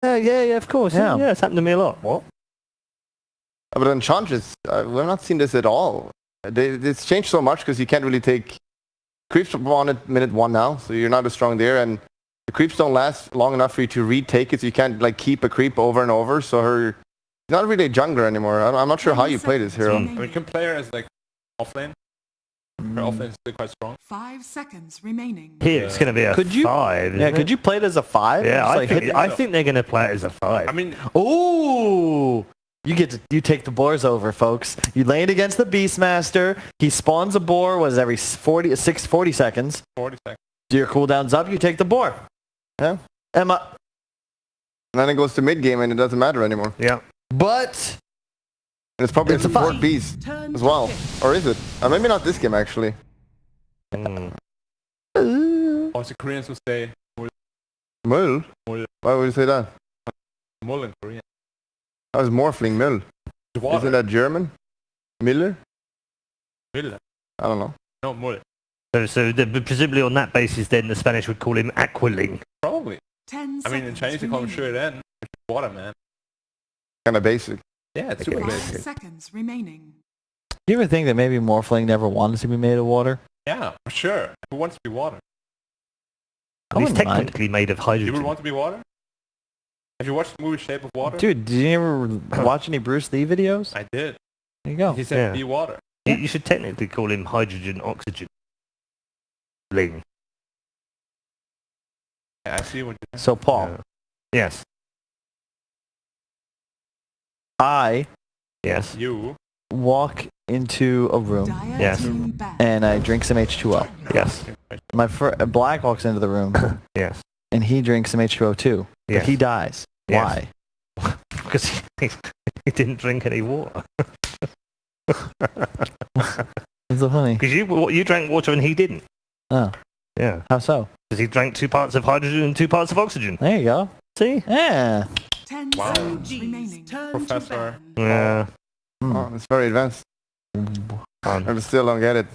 Yeah, of course. Yeah. Yeah, it's happened to me a lot. What? But on Enchantress, we've not seen this at all. It's changed so much because you can't really take creeps on at minute 1 now, so you're not as strong there, and the creeps don't last long enough for you to retake it, so you can't like keep a creep over and over, so she's not really a jungler anymore. I'm not sure how you play this hero. I mean, you can play her as like offlane. Her offlane is still quite strong. 5 seconds remaining. Here, it's going to be a 5. Yeah, could you play it as a 5? Yeah, Just, I think they're going to play it as a 5. I mean, ooh! You take the boars over, folks. You lane against the Beastmaster. He spawns a boar. Was every 40 seconds? 40 seconds. Do your cooldowns up? You take the boar. Yeah. Emma. And then it goes to mid game and it doesn't matter anymore. Yeah. But and it's probably a fight. support beast as well, or is it? Maybe not this game actually. Also, Koreans will say Mull. Why would you say that? Mull in Korean. That was Morphling Mill. Isn't that German? Miller? Miller. I don't know. No, Mull. So presumably on that basis, then the Spanish would call him Aquiling. Probably. 10 I mean, in Chinese they call him Shui Ren, which is water, man. Kind of basic. Yeah, it's super 5 basic. seconds remaining. do you ever think that maybe Morphling never wanted to be made of water? Yeah, for sure. Who wants to be water? I He's wouldn't mind. technically made of You hydrogen. would want to be water? Have you watched the movie Shape of Water? Dude, did you ever watch any Bruce Lee videos? I did. There you go. He said Yeah. be water. You should technically call him hydrogen oxygen. Ling. Yeah, I see what you're So, Paul, Yes. I Yes. You. walk into a room Dire Yes. team ban. and I drink some H2O. Yes. Black walks into the room Yes. and he drinks some H2O too, but Yes. he dies. Yes. Why? Because he didn't drink any water. It's so funny. Because you drank water and he didn't. Oh, Yeah. how so? Because he drank 2 parts of hydrogen and 2 parts of oxygen. There you go. See? Yeah. 10 Wow. seconds remaining. Turn Professor. to ban. Yeah. Oh, it's very advanced. I still don't get it.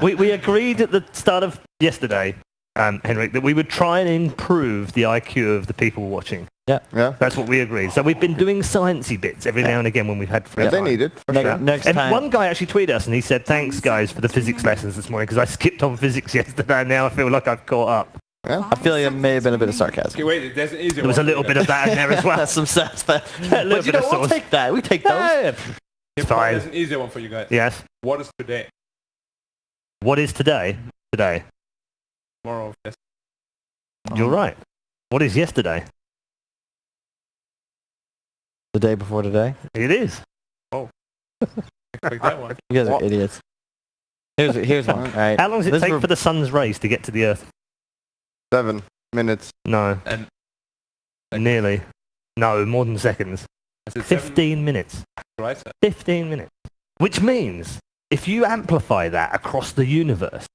We agreed at the start of yesterday, Henrik, that we would try and improve the IQ of the people watching. Yeah. That's what we agreed. So we've been doing sciencey bits every now and again when we've had free Yeah, they time. need it. For sure. Next And time. one guy actually tweeted us and he said, thanks guys for the physics lessons this morning because I skipped on physics yesterday and now I feel like I've caught up. Yeah. I feel like it may have been a bit of sarcasm. Okay, wait, there's an easier There was a one little for bit you of that in there as well. That's some sass. But little you bit know, of we'll sauce. take that. We take those. Yeah. guys. It's fine. There's an easier one for you guys. Yes. What is today? What is today? Today. Tomorrow. Yes. You're right. What is yesterday? The day before today. It is. Like that one. You guys are idiots. Here's one. All right. How long does it This take is- for the sun's rays to get to the Earth? 7 minutes. No. And Nearly. No, more than seconds. I said 15 minutes. Right, sir. 15 minutes. Which means, if you amplify that across the universe,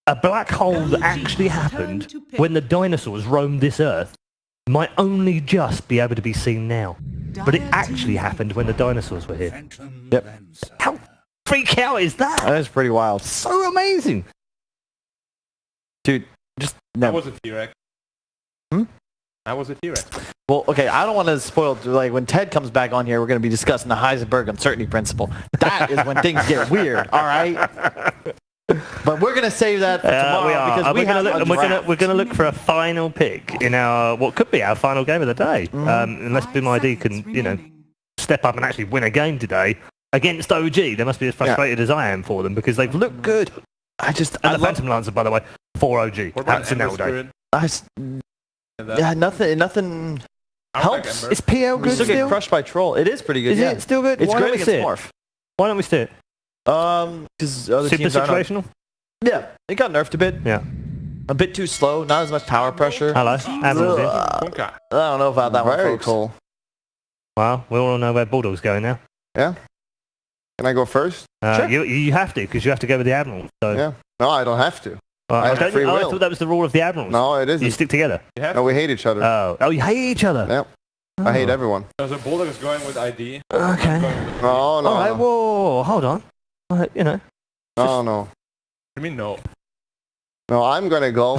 a black hole that actually happened when the dinosaurs roamed this Earth might only just be able to be seen now. But it Dire actually team happened when the dinosaurs were here. Yep. How freak out is that? That is pretty wild. So amazing. Dude, just I never. was a T-Rex. I was a T-Rex. Well, okay, I don't want to spoil, like, when Ted comes back on here, we're going to be discussing the Heisenberg uncertainty principle. That is when things get weird, all right? But we're going to save that for tomorrow we are. because And we have we're going to look for a final pick in our what could be our final game of the day, unless 5 Boom ID seconds can remaining. step up and actually win a game today against OG. They must be as frustrated as I am for them because they've looked good. And the Phantom Lancer, by the way, for OG. What about That's an Ember all day. Spirit? yeah, nothing I like helps. Ember. Is PL We good still get crushed by Troll. It is pretty good, Is yeah. it still good? It's Why don't great we against see it? Morph. Why don't we see it? Because other Super teams aren't on- situational? Yeah, it got nerfed a bit. Yeah. A bit too slow, not as much power pressure. Hello. Admiral's here. Punka. I don't know about that one, Very folks. cool. Well, we all know where Bulldog's going now. Yeah. Can I go first? Sure. You have to, because you have to go with the Admiral. So. Yeah. No, I don't have to. Well, I have don't free you- I will. thought that was the rule of the Admirals. No, it You isn't. stick together. You have No, we hate each other. Oh, you hate each other. Yeah. I hate everyone. So Bulldog is going with ID. Okay. I'm going with No, no. All right. no. Whoa, hold on. You know. No, no. I mean, no. No, I'm gonna go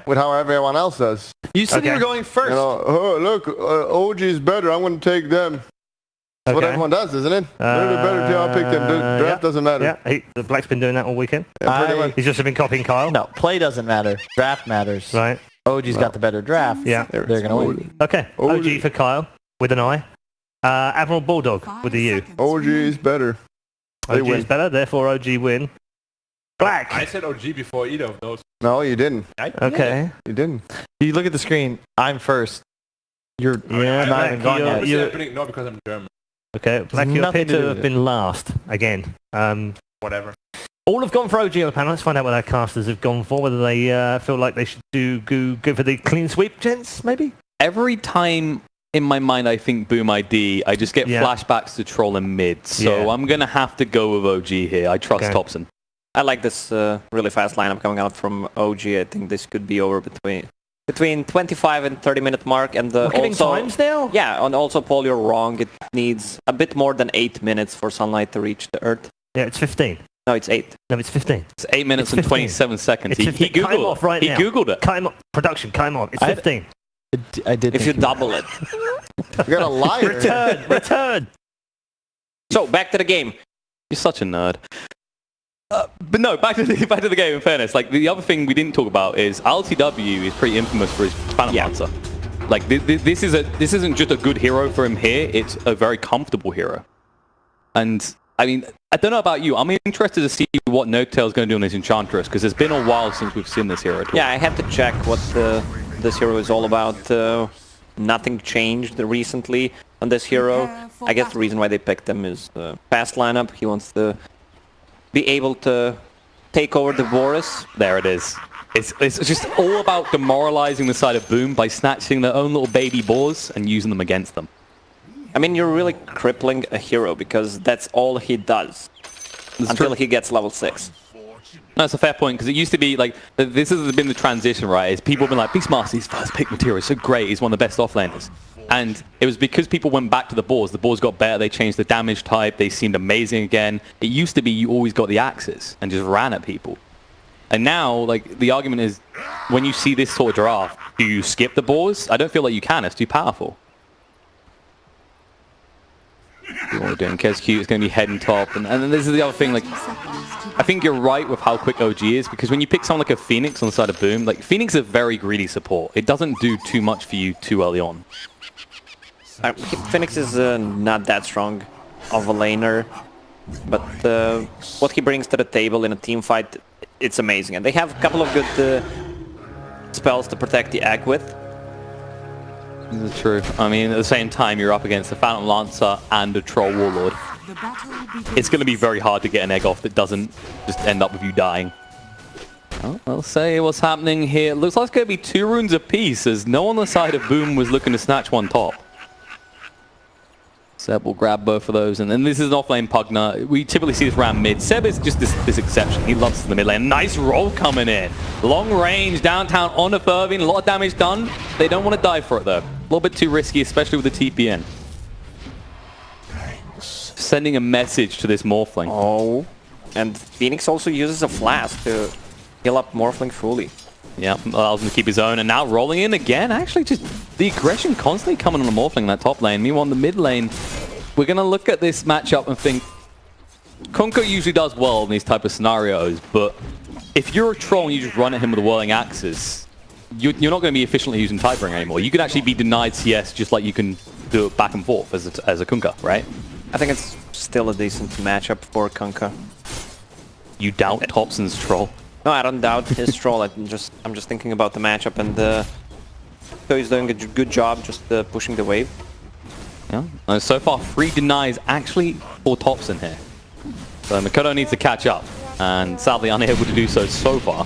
with how everyone else does. You said you Okay. were going first. You know, oh, look, OG is better. I'm going to take them. That's what Okay. everyone does, isn't it? They're the better team. I'll pick them. The draft doesn't matter. Yeah, the Black's been doing that all weekend. Yeah, pretty much. He's just been copying Kyle. No, play doesn't matter. Draft matters. Right. OG's got the better draft. Yeah. They're going to win. Okay. OG for Kyle with an I. Admiral Bulldog with a U. OG is better. They OG win. is better, therefore OG win. Black. I said OG before either of those. No, you didn't. Okay. You didn't. You look at the screen. I'm first. You're Yeah, not Black, even gone you're- yet. Obviously, you- I'm putting no because I'm German. Okay. Black, you nothing appear to to do have with it. been last again. Whatever. All have gone for OG on the panel. Let's find out what our casters have gone for. Whether they feel like they should go for the clean sweep, gents, maybe? Every time in my mind I think Boom ID, I just get Yeah. flashbacks to Troll and Mid. So Yeah. I'm going to have to go with OG here. I trust Okay. Thompson. I like this really fast lineup coming out from OG. I think this could be over between 25 and 30-minute mark. And We're getting also, times now? yeah, and also, Paul, you're wrong. It needs a bit more than 8 minutes for sunlight to reach the Earth. Yeah, it's 15. No, it's 8. No, it's 15. It's 8 minutes It's and 15. 27 seconds. It's He 15. Cut him Googled off it. right He now. Googled it. Cut him off. Production, cut him off. It's 15. I did. If you think double it. You got a liar. Return. So, back to the game. You're such a nerd. But no, back to the game. In fairness, like the other thing we didn't talk about is LTW is pretty infamous for his Phantom Lancer. Like this isn't just a good hero for him here. It's a very comfortable hero. And I mean, I don't know about you. I'm interested to see what Noctail's going to do on his Enchantress because it's been a while since we've seen this hero at all. Yeah, I had to check what this hero is all about. Nothing changed recently on this hero. I guess the reason why they picked him is fast lineup. He wants to be able to take over the Boris. There it is. It's just all about demoralizing the side of Boom by snatching their own little baby boars and using them against them. I mean, you're really crippling a hero because that's all he does until he gets level 6. No, it's a fair point because it used to be like this has been the transition, right? Is people have been like Beastmaster's first pick material is so great, he's one of the best offlaners, and it was because people went back to the boars. The boars got better. They changed the damage type. They seemed amazing again. It used to be you always got the axes and just ran at people, and now like the argument is when you see this sort of draft, do you skip the boars? I don't feel like you can. It's too powerful. What we're doing, KezQ is going to be heading top, and then this is the other thing. Like, I think you're right with how quick OG is because when you pick someone like a Phoenix on the side of Boom, like Phoenix is a very greedy support. It doesn't do too much for you too early on. Phoenix is not that strong of a laner, but what he brings to the table in a team fight, it's amazing. And they have a couple of good spells to protect the egg with. This is true. I mean, at the same time, you're up against a Phantom Lancer and a Troll Warlord. It's going to be very hard to get an egg off that doesn't just end up with you dying. Well, we'll say what's happening here. Looks like it's going to be 2 runes apiece, as no one on the side of Boom was looking to snatch one top. Seb will grab both of those, and then this is an offlane Pugner. We typically see this around mid. Seb is just this exception. He loves the mid lane. Nice roll coming in. Long range, downtown on the Fervin. A lot of damage done. They don't want to die for it, though. A little bit too risky, especially with the TPN. Sending a message to this Morphling. Oh, and Phoenix also uses a flask to heal up Morphling fully. Yeah, allows him to keep his own, and now rolling in again. Actually, just the aggression constantly coming on the Morphling in that top lane. Meanwhile, in the mid lane, we're going to look at this matchup and think, Kunkka usually does well in these type of scenarios, but if you're a troll and you just run at him with the whirling axes, you're not going to be efficiently using Tidebringer anymore. You could actually be denied CS just like you can do it back and forth as a Kunkka, right? I think it's still a decent matchup for Kunkka. You doubt Thompson's troll. No, I don't doubt his troll. I'm just thinking about the matchup, and so he's doing a good job just pushing the wave. Yeah. So far, 3 denies actually for Thompson here. So Makoto needs to catch up, and sadly unable to do so far.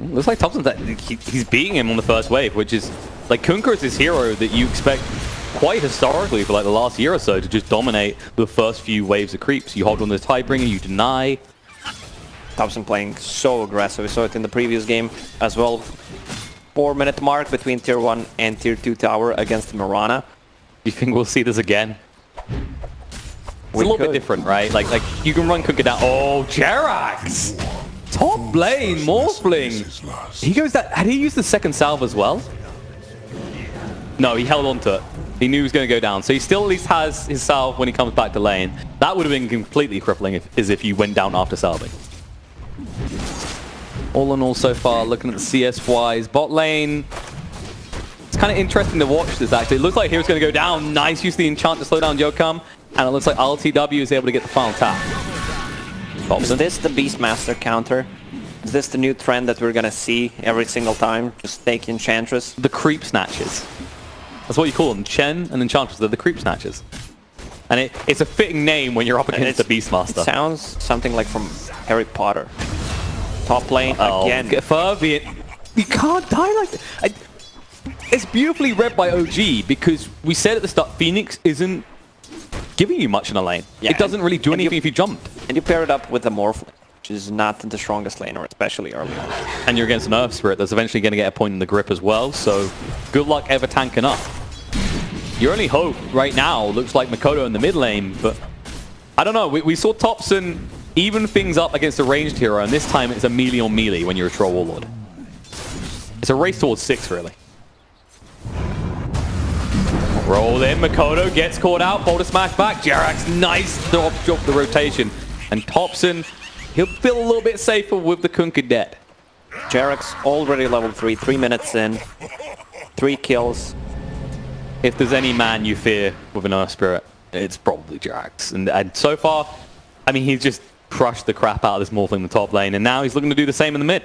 Looks like Thompson's he's beating him on the first wave, which is like Kunkka is this hero that you expect quite historically for like the last year or so to just dominate the first few waves of creeps. You hold on to the Tidebringer, you deny. Thompson playing so aggressive. We saw it in the previous game as well. 4-minute mark between tier 1 and tier 2 tower against Mirana. You think we'll see this again? It's a little bit different, right? Like you can run Kunkka down. Oh, Jerax! Top Blaine, Morphling. He goes that. Had he used the second salve as well? No, he held on to it. He knew he was going to go down. So he still at least has his salve when he comes back to lane. That would have been completely crippling as if you went down after salving. All in all so far, looking at the CS-wise, bot lane. It's kind of interesting to watch this actually. It looks like Hero's going to go down. Nice use of the enchant to slow down Yokam. And it looks like RLTW is able to get the final tap. Is this the Beastmaster counter? Is this the new trend that we're gonna see every single time? Just take Enchantress? The creep snatches. That's what you call them. Chen and Enchantress, they're the creep snatchers. And it's a fitting name when you're up against the Beastmaster. It sounds something like from Harry Potter. Top lane again. Furby, you can't die like that. It's beautifully read by OG because we said at the start, Phoenix isn't giving you much in a lane. Yeah, it doesn't really do anything if you jumped. And you pair it up with a Morphling, which is not the strongest laner, especially early on. And you're against an Earth Spirit that's eventually going to get a point in the grip as well, so good luck ever tanking up. Your only hope right now looks like Mikoto in the mid lane, but I don't know. We saw Thompson even things up against a ranged hero, and this time it's a melee on melee when you're a Troll Warlord. It's a race towards 6, really. Roll in, Mikoto gets caught out, Boulder smash back, Jerax, nice drop the rotation. And Thompson, he'll feel a little bit safer with the Kunkka dead. Jerax already level 3, 3 minutes in, 3 kills. If there's any man you fear with an Earth Spirit, it's probably Jerax. And so far, I mean, he's just crushed the crap out of this Morphling in the top lane, and now he's looking to do the same in the mid.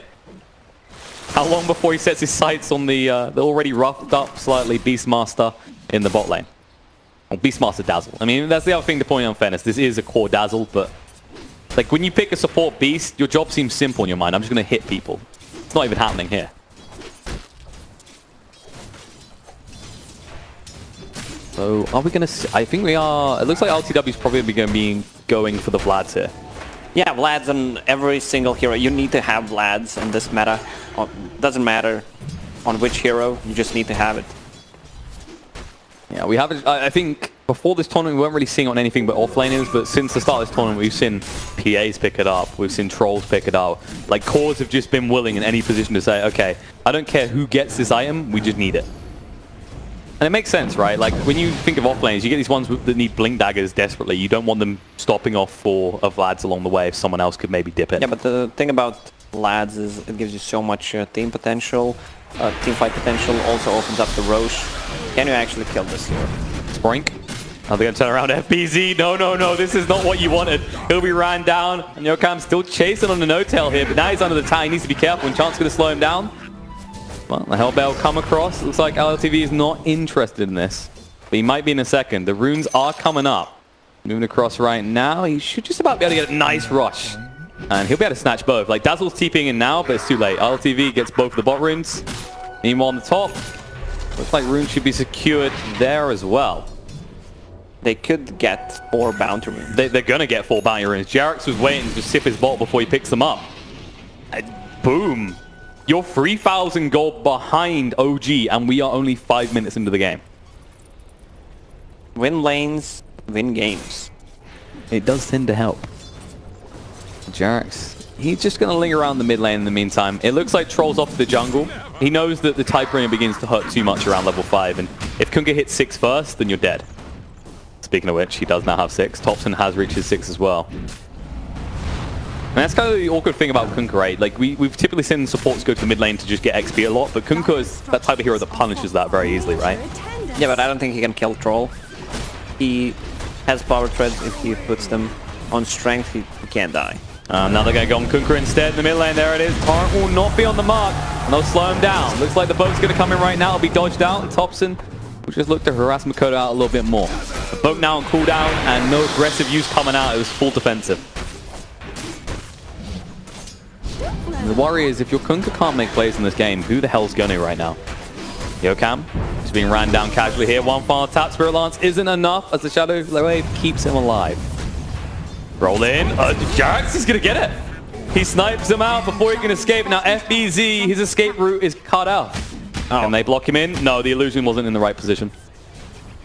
How long before he sets his sights on the already roughed up slightly Beastmaster in the bot lane? Well, Beastmaster Dazzle. I mean, that's the other thing to point out in fairness. This is a core Dazzle, but like when you pick a support beast, your job seems simple in your mind. I'm just going to hit people. It's not even happening here. So are we going to... I think we are... It looks like RLTW is probably going to be going for the Vlads here. Yeah, Vlads on every single hero. You need to have Vlads in this meta. Doesn't matter on which hero, you just need to have it. Yeah, we have. I think before this tournament we weren't really seeing on anything but offlaners, but since the start of this tournament we've seen PAs pick it up, we've seen trolls pick it up. Like cores have just been willing in any position to say, okay, I don't care who gets this item, we just need it. And it makes sense, right? Like when you think of offlaners, you get these ones that need blink daggers desperately. You don't want them stopping off for Vlads along the way if someone else could maybe dip it. Yeah, but the thing about Vlads is it gives you so much team potential, team fight potential, also opens up the Roche. Can you actually kill this hero? Sprink. Are they going to turn around FBZ? No, no, no, this is not what you wanted. He'll be ran down, and Yokam's still chasing on the no-tail here, but now he's under the tie. He needs to be careful, and Chant's going to slow him down. Well, the Hellbell come across. Looks like LTV is not interested in this, but he might be in a second. The runes are coming up. Moving across right now. He should just about be able to get a nice rush. And he'll be able to snatch both. Like, Dazzle's TPing in now, but it's too late. LTV gets both of the bot runes. Meanwhile, on the top, looks like runes should be secured there as well. They could get 4 bounty runes. They're going to get 4 bounty runes. Jerax was waiting to sip his bot before he picks them up. And boom. You're 3,000 gold behind OG, and we are only 5 minutes into the game. Win lanes, win games. It does tend to help. Jerax, he's just going to linger around the mid lane in the meantime. It looks like Troll's off to the jungle. He knows that the type ringer begins to hurt too much around level 5, and if Kunkka hits 6 first, then you're dead. Speaking of which, he does now have 6. Thompson has reached his 6 as well. And that's kind of the awkward thing about Kunkka, right? Like, we've typically seen supports go to the mid lane to just get XP a lot, but Kunkka is that type of hero that punishes that very easily, right? Yeah, but I don't think he can kill Troll. He has power treads. If he puts them on strength, he can't die. Now they're going to go on Kunkka instead in the mid lane. There it is. Torrent will not be on the mark, and they'll slow him down. Looks like the boat's going to come in right now. It'll be dodged out. Thompson will just look to harass Mikoto out a little bit more. The boat now on cooldown, and no aggressive use coming out. It was full defensive. The worry is if your Kunkka can't make plays in this game, who the hell's going to right now? Yokam is being ran down casually here. One final tap. Spirit Lance isn't enough as the Shadow Wave keeps him alive. Roll in. Jerax is going to get it. He snipes him out before he can escape. Now FBZ, his escape route is cut out. Can they block him in? No, the illusion wasn't in the right position.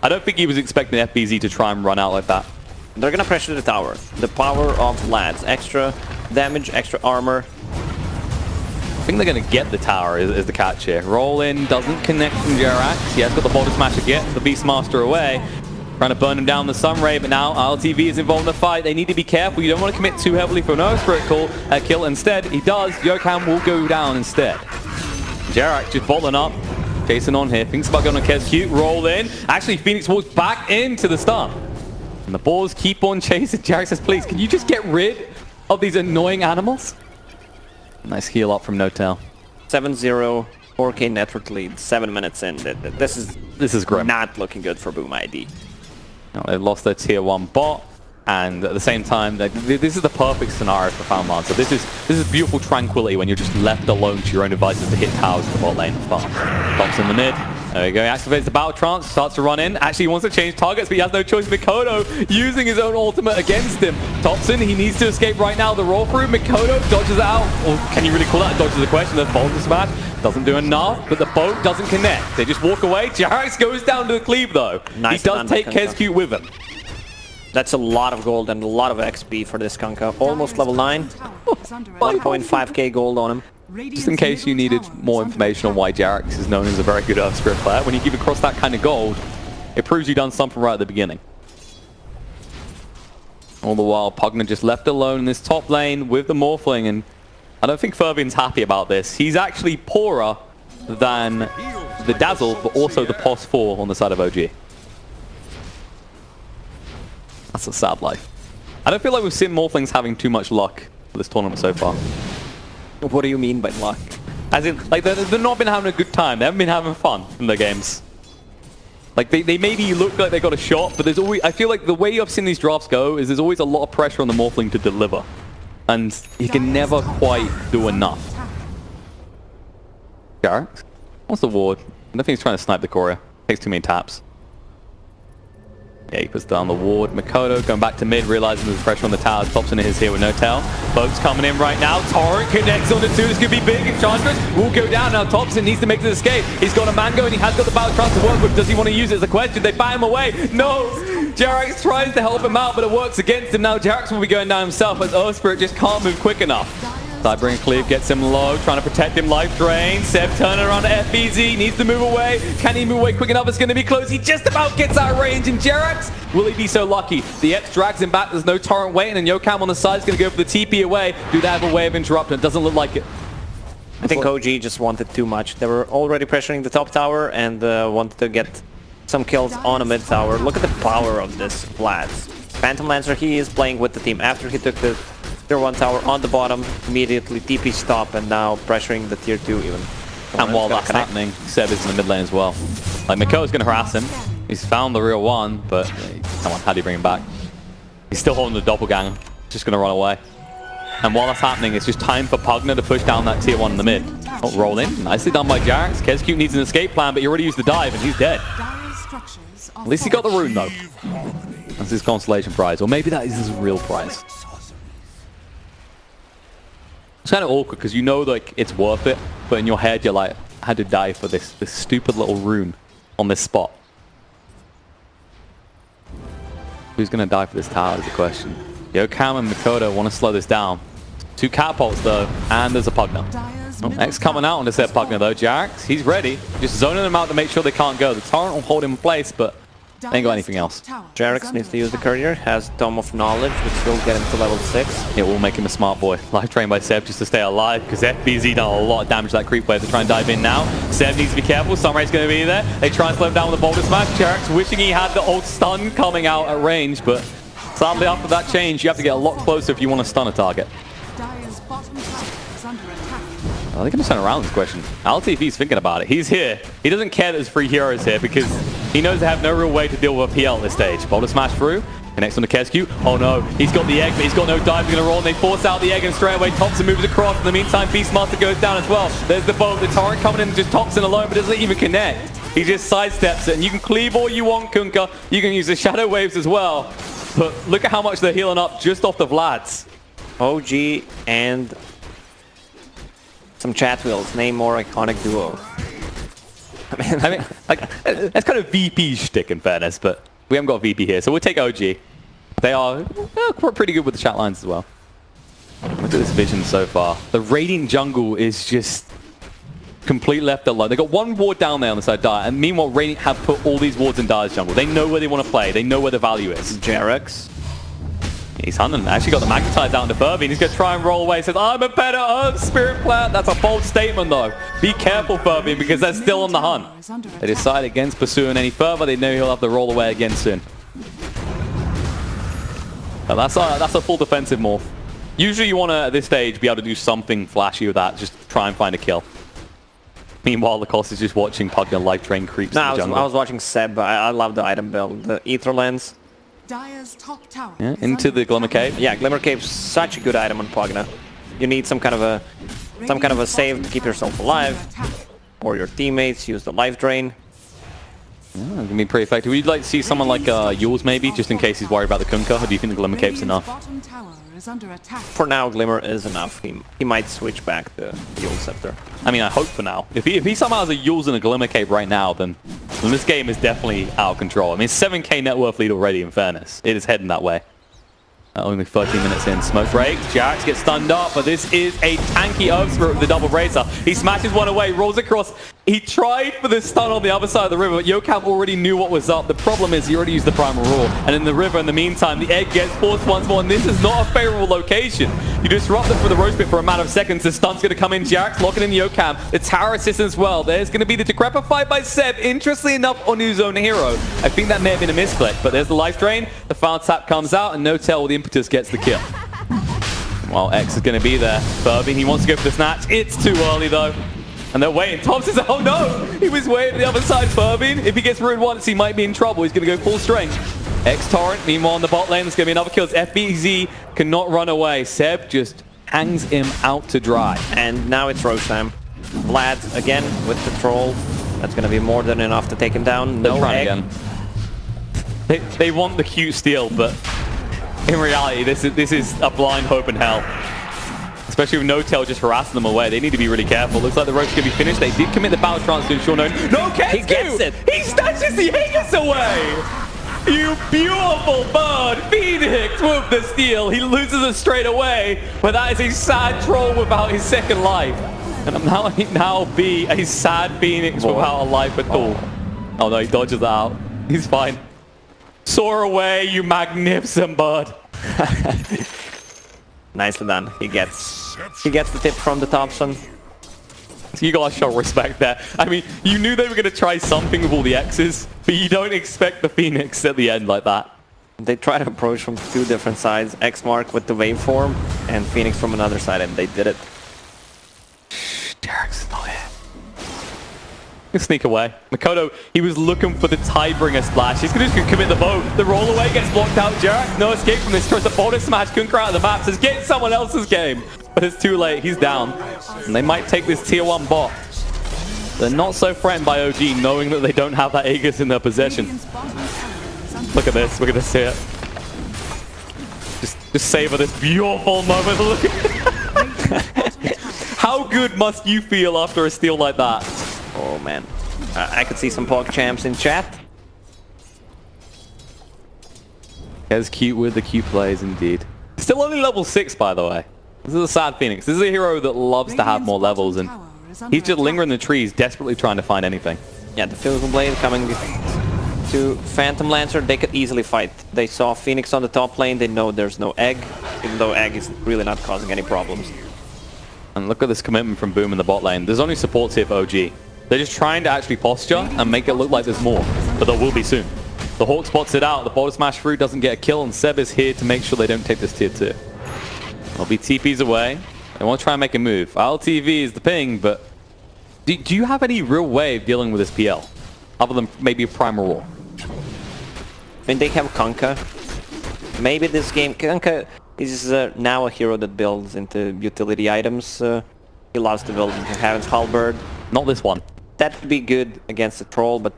I don't think he was expecting FBZ to try and run out like that. They're going to pressure the tower. The power of Lads. Extra damage, extra armor. think they're going to get the tower is the catch here. Roll in, doesn't connect from Jerax. He has got the body smash to get the Beastmaster away. Trying to burn him down the Sunray, but now LTV is involved in the fight. They need to be careful. You don't want to commit too heavily for an Earth Spirit kill. Instead, he does. Yokam will go down instead. Jerax just bottling up. Jason on here. Thinks about going on KSQ. Roll in. Actually, Phoenix walks back into the stun. And the balls keep on chasing. Jerax says, please, can you just get rid of these annoying animals? Nice heal up from Notel. 7-0, 4K network lead, 7 minutes in. This is grim. Not looking good for Boom ID. No, they've lost their tier 1 bot, and at the same time, this is the perfect scenario for Foundland. So this is beautiful tranquility when you're just left alone to your own devices to hit towers in the bot lane. Pops in the mid. There we go, he activates the battle trance, starts to run in. Actually, he wants to change targets, but he has no choice. Mikoto using his own ultimate against him. Thompson, he needs to escape right now. The roll through, Mikoto dodges out. Or can you really call that a dodge is the question? The Bolter smash doesn't do enough, but the boat doesn't connect. They just walk away. Jerax goes down to the cleave though. Nice, he does take KSQ with him. That's a lot of gold and a lot of XP for this Kunkka. Almost level 9. 1.5k gold on him. Just in case you needed more information on why Jerax is known as a very good Earth Spirit player, when you give across that kind of gold, it proves you've done something right at the beginning. All the while, Pugna just left alone in this top lane with the Morphling, and I don't think Fervin's happy about this. He's actually poorer than the Dazzle, but also the POS 4 on the side of OG. That's a sad life. I don't feel like we've seen Morphlings having too much luck for this tournament so far. What do you mean by luck? As in, like, they've not been having a good time. They haven't been having fun in their games. Like, they maybe look like they got a shot, but there's always... I feel like the way I've seen these drafts go is there's always a lot of pressure on the Morphling to deliver. And he can never quite do enough. Jerax? What's the ward? I don't think he's trying to snipe the Courier. Takes too many taps. Yeah, he puts down the ward. Mikoto going back to mid, realizing there's pressure on the towers. Thompson is here with no tail. Boats coming in right now. Torrent connects on the 2. This could be big. Enchantress will go down. Now Thompson needs to make the escape. He's got a Mango and he has got the battle trance to work with. Does he want to use it as a question? They bat him away. No! Jerax tries to help him out, but it works against him. Now Jerax will be going down himself as Earth Spirit just can't move quick enough. Sidebringer Cleave gets him low, trying to protect him, life drain. Seb turning around to FBZ, needs to move away. Can he move away quick enough? It's going to be close. He just about gets out of range, and Jerax, will he be so lucky? The X drags him back, there's no torrent waiting, and Yokam on the side is going to go for the TP away. Do they have a way of interrupting? It doesn't look like it. I think OG just wanted too much. They were already pressuring the top tower and wanted to get some kills on a mid tower. Look at the power of this Vlads. Phantom Lancer, he is playing with the team after he took the tier 1 tower on the bottom, immediately TP stop, and now pressuring the tier 2 even. And while that's happening, Seb is in the mid lane as well. Like, Mikoto's going to harass him. He's found the real one, but come on, how do you bring him back? He's still holding the doppelganger. Just going to run away. And while that's happening, it's just time for Pugna to push down that tier 1 in the mid. Oh, roll in. Nicely done by Jerax. KSQ needs an escape plan, but he already used the dive, and he's dead. At least he got the rune, though. That's his consolation prize. Or maybe that is his real prize. It's kind of awkward because you know, like, it's worth it, but in your head you're like, I had to die for this stupid little rune on this spot. Who's going to die for this tower is the question. Yokam and Mikoto want to slow this down. 2 catapults though, and there's a Pugna. Oh, X coming out on this set Pugna though. Jerax, he's ready. Just zoning them out to make sure they can't go. The torrent will hold him in place, but ain't got anything else. Jerax needs to use the courier, has Tome of Knowledge, which will get him to level 6. It will make him a smart boy. Life trained by Seb just to stay alive, because FBZ done a lot of damage to that creep wave to try and dive in now. Seb needs to be careful, Sunray's going to be there. They try and slow him down with the Boulder Smash. Jerax wishing he had the old stun coming out at range, but sadly after that change, you have to get a lot closer if you want to stun a target. Are they going to turn around this question? LTV's thinking about it. He's here. He doesn't care that there's 3 heroes here because he knows they have no real way to deal with a PL at this stage. Boulder Smash through. Connects on the KSQ. Oh no, he's got the egg, but he's got no dive. He's going to roll, and they force out the egg, and straight away Thompson moves across. In the meantime, Beastmaster goes down as well. There's the boat. The torrent coming in, just Thompson alone, but doesn't even connect. He just sidesteps it, and you can cleave all you want, Kunkka. You can use the shadow waves as well. But look at how much they're healing up just off the Vlads. OG and some chat wheels, name more iconic duo. I mean, like, that's kind of VP shtick in fairness, but we haven't got VP here, so we'll take OG. They are pretty good with the chat lines as well. Look at this vision so far. The Radiant jungle is just complete left alone. They got one ward down there on the side of Dire, and meanwhile Radiant have put all these wards in Dire's jungle. They know where they want to play. They know where the value is. Jarex. He's hunting. Actually got the Magnetite down to Furby. He's going to try and roll away. He says, I'm a better Earth Spirit Plant. That's a bold statement, though. Be careful, Furby, because they're still on the hunt. They decide against pursuing any further. They know he'll have to roll away again soon. But that's a full defensive morph. Usually you want to, at this stage, be able to do something flashy with that. Just try and find a kill. Meanwhile, Lacoste is just watching Pugna Life Drain creeps in the jungle. I was watching Seb. I love the item build. The Ether Lens. Dire's top tower. Yeah, into the Glimmer Cave. Yeah, Glimmer Cave's such a good item on Pugna. You need some kind of a save to keep yourself alive, or your teammates use the life drain. Yeah, it can be pretty effective. We'd like to see someone like Yules maybe, just in case he's worried about the Kunkka, or do you think the Glimmer Cave's enough? For now, Glimmer is enough. He might switch back to Yules Scepter. I mean, I hope for now. If he somehow has a Yules and a Glimmer Cave right now, then this game is definitely out of control. I mean, 7k net worth lead already, in fairness. It is heading that way. Only 13 minutes in. Smoke breaks. Jax gets stunned up, but this is a tanky Earth Spirit with the double bracer. He smashes one away, rolls across. He tried for the stun on the other side of the river, but Yokam already knew what was up. The problem is he already used the Primal Roar, and in the river, in the meantime, the egg gets forced once more, and this is not a favorable location. You disrupt it for the roast pit for a matter of seconds. The stun's going to come in. Jax locking in Yokam. The tower assist as well. There's going to be the Decrepit fight by Seb. Interestingly enough, on his own hero. I think that may have been a misclick, but there's the life drain. The foul tap comes out, and no tell with the impetus gets the kill. Well, X is going to be there. Furby, he wants to go for the snatch. It's too early, though. And they're waiting. Thompson's, oh no! He was waiting on the other side, Furby. If he gets ruined once, he might be in trouble. He's going to go full strength. X-Torrent, meanwhile, on the bot lane, there's going to be another kill. FBZ cannot run away. Seb just hangs him out to dry. And now it's Roshan. Vlad, again, with the troll. That's going to be more than enough to take him down. No egg. Again. They want the cute steal, but in reality, this is a blind hope in hell. Especially with No-Tail just harassing them away. They need to be really careful. Looks like the rope's going to be finished. They did commit the battle trance to ensure no He gets it! He snatches the Aegis away! You beautiful bird! Phoenix with the steal. He loses it straight away, but that is a sad troll without his second life. And now be a sad Phoenix without a life at all. Oh no, he dodges out. He's fine. Soar away, you magnificent bird. Nicely done. He gets the tip from the Thompson. You gotta show respect there. I mean, you knew they were gonna try something with all the X's, but you don't expect the Phoenix at the end like that. They try to approach from two different sides. X-Mark with the waveform, and Phoenix from another side, and they did it. Derek's not here. He'll sneak away. Makoto, he was looking for the Tidebringer splash. He's gonna just commit the boat. The roll away gets blocked out. Jarek, no escape from this. Tries to border smash. Kunkka out of the map. Says, get someone else's game. But it's too late. He's down. And they might take this tier 1 bot. They're not so threatened by OG, knowing that they don't have that Aegis in their possession. Look at this. Look at this here. Just savor this beautiful moment. Look at How good must you feel after a steal like that? Oh man, I could see some Pog champs in chat. As cute with the cute plays indeed. Still only level 6 by the way. This is a sad Phoenix. This is a hero that loves to have more levels and he's just lingering in the trees desperately trying to find anything. Yeah, the Physical Blade coming to Phantom Lancer, they could easily fight. They saw Phoenix on the top lane, they know there's no egg, even though egg is really not causing any problems. And look at this commitment from Boom in the bot lane. There's only supports here for OG. They're just trying to actually posture and make it look like there's more, but there will be soon. The Hawk spots it out, the border smash through doesn't get a kill, and Seb is here to make sure they don't take this tier 2. They'll be TPs away. They want to try and make a move. LTV is the ping, but do you have any real way of dealing with this PL? Other than maybe a Primal Roar? I mean, they have Kunkka. Maybe this game, Kunkka is now a hero that builds into utility items. He loves to build into Heaven's Halberd. Not this one. That would be good against the troll, but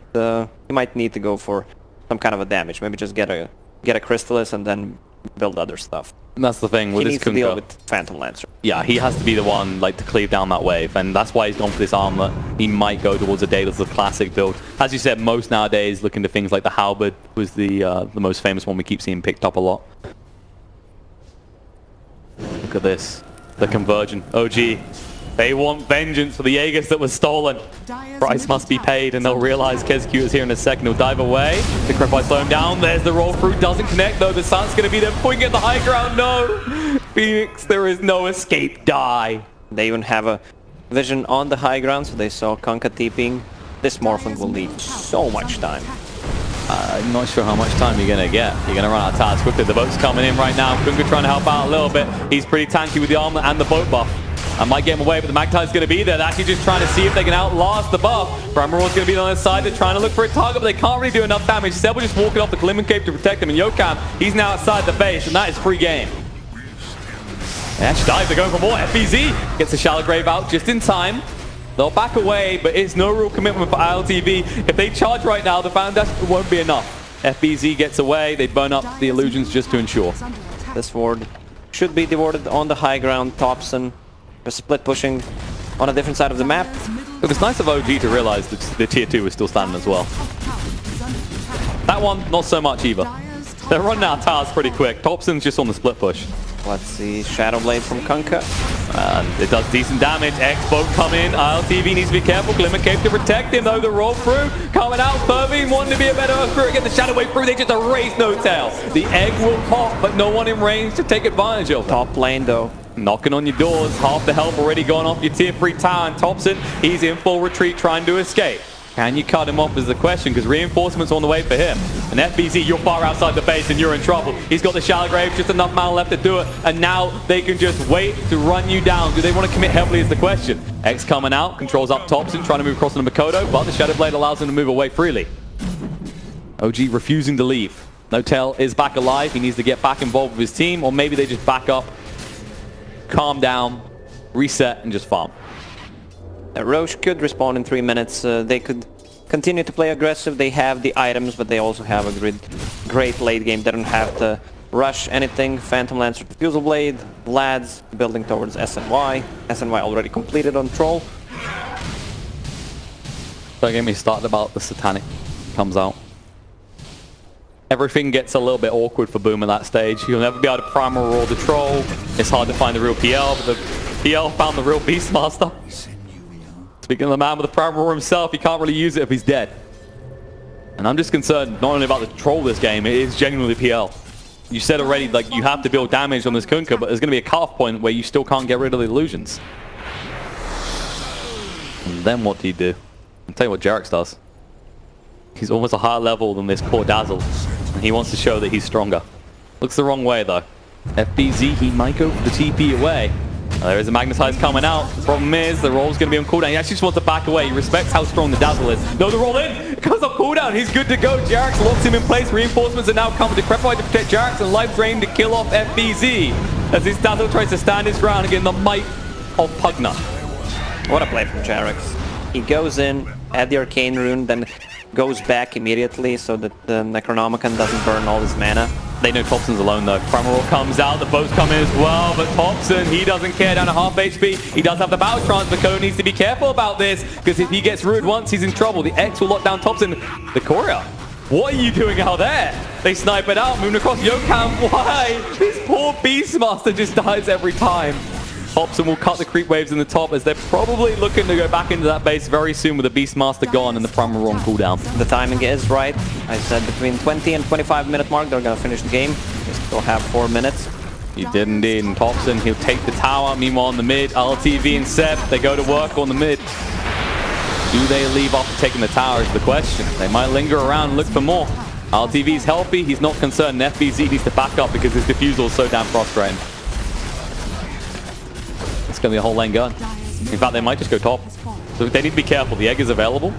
he might need to go for some kind of a damage. Maybe just get a Crystallis and then build other stuff. And that's the thing with he this needs to deal Kunkka. with Phantom Lancer. Yeah, he has to be the one like to cleave down that wave, and that's why he's gone for this armlet. He might go towards a Daedalus, the classic build. As you said, most nowadays look into things like the Halberd was the most famous one we keep seeing picked up a lot. Look at this. The conversion. OG. They want vengeance for the Aegis that was stolen. Price must be paid, and they'll realize KezQ is here in a second. He'll dive away. The Crepite slow him down. There's the roll through. Doesn't connect, though. The Sun's going to be there. Putting at the high ground. No. Phoenix, there is no escape. Die. They even have a vision on the high ground, so they saw Kunkka TPing. This Morphling will need so much time. I'm not sure how much time you're going to get. You're going to run out of tires quickly. The boat's coming in right now. Kunkka trying to help out a little bit. He's pretty tanky with the armor and the boat buff. I might get him away, but the Magpie's going to be there. They're actually just trying to see if they can outlast the buff. Brammerall's going to be on the side. They're trying to look for a target, but they can't really do enough damage. Seb will just walking off the Glimmer Cape to protect him. And Yokam, he's now outside the base, and that is free game. Ash dive, they're going for more. FBZ gets the Shallow Grave out just in time. They'll back away, but it's no real commitment for ILTV. If they charge right now, the Found Dash won't be enough. FBZ gets away. They burn up the illusions just to ensure. This ward should be dewarded on the high ground. Thompson split pushing on a different side of the map. It was nice of OG to realize that the tier 2 was still standing as well. That one, not so much either. They're running out of towers pretty quick. Thompson's just on the split push. Let's see, Shadow Blade from Kunkka. And it does decent damage. X-Boat come in. ILTV needs to be careful. Glimmer Cape to protect him, though. The roll through coming out. Pervine wanting to be a better Earth Spirit. Get the Shadow Wave through. They just erase No Tail. The egg will pop, but no one in range to take advantage of. Top lane, though. Knocking on your doors. Half the health already gone off your tier 3 tower. And Thompson, he's in full retreat trying to escape. Can you cut him off is the question, because reinforcements on the way for him. And FBZ, you're far outside the base and you're in trouble. He's got the Shallow Grave, just enough mana left to do it. And now they can just wait to run you down. Do they want to commit heavily is the question. X coming out, controls up Thompson, trying to move across to Makoto, but the Shadow Blade allows him to move away freely. OG refusing to leave. No Tail is back alive. He needs to get back involved with his team, or maybe they just back up, calm down, reset, and just farm. Roche could respawn in 3 minutes. They could continue to play aggressive. They have the items, but they also have a great late game. They don't have to rush anything. Phantom Lancer, Fusel Blade, Lads building towards SNY. SNY already completed on Troll. Don't get me started about the Satanic comes out. Everything gets a little bit awkward for Boom at that stage. You'll never be able to primer roll the Troll. It's hard to find the real PL, but the PL found the real Beastmaster. Speaking of the man with the primer roll himself, he can't really use it if he's dead. And I'm just concerned not only about the Troll this game, it is genuinely PL. You said already, like, you have to build damage on this Kunkka, but there's going to be a cutoff point where you still can't get rid of the illusions. And then what do you do? I'll tell you what Jarex does. He's almost a higher level than this poor Dazzle, and he wants to show that he's stronger. Looks the wrong way, though. FBZ, he might go for the TP away. There is a Magnetize coming out. The problem is, the roll's going to be on cooldown. He actually just wants to back away. He respects how strong the Dazzle is. No, the roll in. It goes off cooldown. He's good to go. Jarex locks him in place. Reinforcements are now coming. Decrepify to protect Jarex, and Life Drain to kill off FBZ. As this Dazzle tries to stand his ground against the might of Pugna. What a play from Jarex. He goes in, add the Arcane Rune, then goes back immediately so that the Necronomicon doesn't burn all his mana. They know Thompson's alone though. Primal comes out, the boats come in as well, but Thompson, he doesn't care, down to half HP. He does have the Battle Trance, but Code needs to be careful about this, because if he gets ruined once, he's in trouble. The X will lock down Thompson. The Courier, what are you doing out there? They snipe it out, moving across Yokam. Why? This poor Beastmaster just dies every time. Thompson will cut the creep waves in the top, as they're probably looking to go back into that base very soon with the Beastmaster gone and the Primal on cooldown. The timing is right. I said between 20 and 25 minute mark they're going to finish the game. They still have 4 minutes. He did indeed, and Thompson, he'll take the tower. Meanwhile on the mid, LTV and Seb, they go to work on the mid. Do they leave after taking the tower is the question. They might linger around and look for more. LTV's healthy, he's not concerned, and FBZ needs to back up because his diffusal is so damn frustrating. It's going to be a whole lane gun. In fact, they might just go top. So they need to be careful. The egg is available.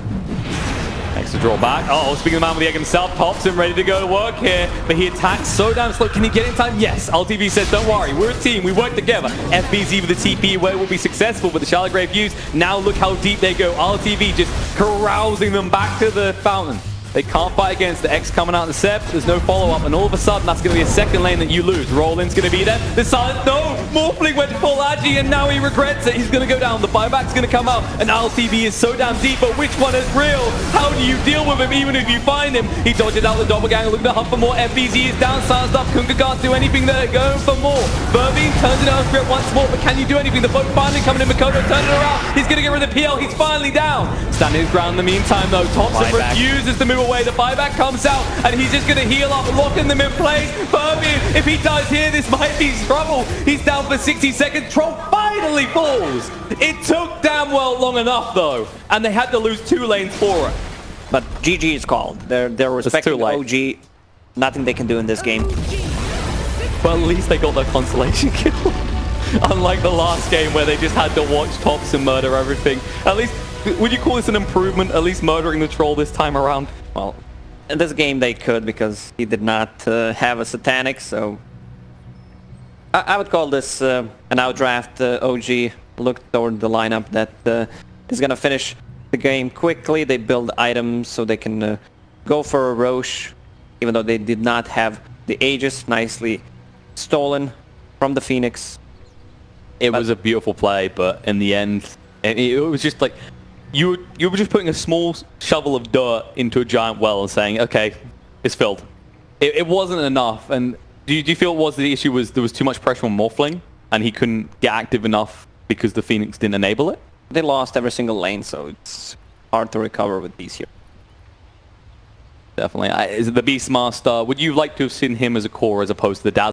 Next to draw back. Oh, speaking of the man with the egg himself, Thompson ready to go to work here. But he attacks so damn slow. Can he get in time? Yes. LTV says, don't worry. We're a team. We work together. FBZ with the TP away will be successful with the Shallow Grave used. Now look how deep they go. LTV just carousing them back to the fountain. They can't fight against the X coming out the Sept. There's no follow-up, and all of a sudden, that's going to be a second lane that you lose. Roland's going to be there. The silence, no! Morphling went full Agi, and now he regrets it. He's going to go down. The buyback's going to come out, and LTV is so damn deep, but which one is real? How do you deal with him, even if you find him? He dodges out the doppelganger, looking to hunt for more. FBZ is down, silenced up. Kunkka can't do anything there, going for more. Verbean turns it out grip once more, but can you do anything? The boat finally coming in. Makoto turning around. He's going to get rid of the PL. He's finally down. Standing his ground in the meantime, though. Thompson refuses to move away. The buyback comes out, and he's just going to heal up, locking them in place. Verbean, if he dies here, this might be trouble. He's down for 60 seconds. Troll finally falls. It took damn well long enough, though, and they had to lose 2 lanes for it. But GG is called. They're respecting OG. Nothing they can do in this game. But at least they got their consolation kill. Unlike the last game where they just had to watch Thompson murder everything. At least, would you call this an improvement? At least murdering the troll this time around? Well, in this game they could, because he did not have a satanic, so I would call this an outdraft. OG looked toward the lineup that is going to finish the game quickly. They build items so they can go for a Roche, even though they did not have the Aegis. Nicely stolen from the Phoenix. It was a beautiful play, but in the end, it was just like you were just putting a small shovel of dirt into a giant well and saying, okay, it's filled. It wasn't enough. And do you feel the issue was there was too much pressure on Morphling and he couldn't get active enough because the Phoenix didn't enable it? They lost every single lane, so it's hard to recover with these here. Definitely. Is it the Beastmaster? Would you like to have seen him as a core as opposed to the Dazzle?